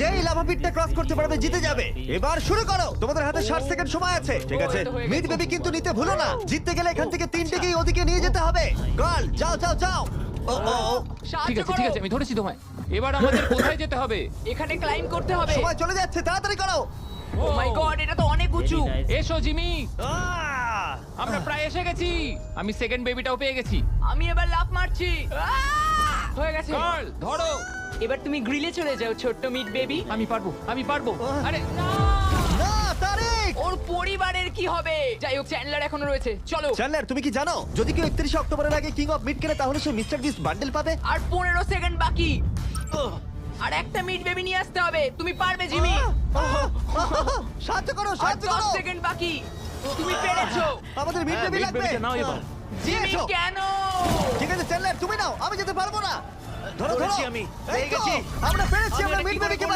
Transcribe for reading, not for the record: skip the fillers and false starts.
যেই lava পিটটা cross করতে পারবে জিতে যাবে। এবার শুরু করো, তোমাদের হাতে 60 সেকেন্ড সময় আছে। ঠিক আছে, এই তো হয়ে গেছে। মিড বেবি কিন্তু নিতে ভুলো না। জিততে গেলে এখান থেকে তিনটেকেই ওদিকে নিয়ে যেতে হবে। গার্ল যাও যাও যাও। ও ও ও, সাহায্য ঠিক আছে করো। ঠিক আছে আমি ধরেছি তোমায়। এবার আমাদের কোথায় যেতে হবে? এখানে ক্লাইম্ব করতে হবে। সময় চলে যাচ্ছে, তাড়াতাড়ি করো। ও মাই গড, এটা তো অনেক উঁচু। এসো জিমি, আহ! আমরা প্রায় এসে গেছি। আমি সেকেন্ড বেবিটাও পেয়ে গেছি। আমি এবার লাফ মারছি। হয়ে গেছে। গার্ল ধরো। এবার তুমি গ্রিলে চলে যাও, ছোট্ট মিট বেবি। আমি পারবো আমি পারবো। আরে না! না তারিক। ওর পরিবারের কি হবে? যাই হোক, চ্যান্ডলার এখনো রয়েছে। চলো। চ্যান্ডলার, তুমি কি জানো যদি কেউ 31 অক্টোবরের আগে কিং অফ মিড কেনে তাহলে সে মিস্টার বিস্ট বান্ডেল পাবে? আর 15 সেকেন্ড বাকি। আর একটা মিট বেবি নিয়ে আসতে হবে। তুমি পারবে জিমি। সাহায্য করো, আর সাহায্য 10 করো। সেকেন্ড বাকি। তুমি পেরেছো। আমাদের মিড বেবি মিড লাগবে। বেবিটা নাও এবার। জিমি এসো। কেন? ঠিক আছে চ্যান্ডলার, তুমি নাও, আমি যেতে পারবো না। ধরো ধরো, ধরেছি আমি, এই পেয়ে তো, গেছি। আমরা পেরেছি, আমি আমরা এটা মিড কি করে বেবিকে করলাম?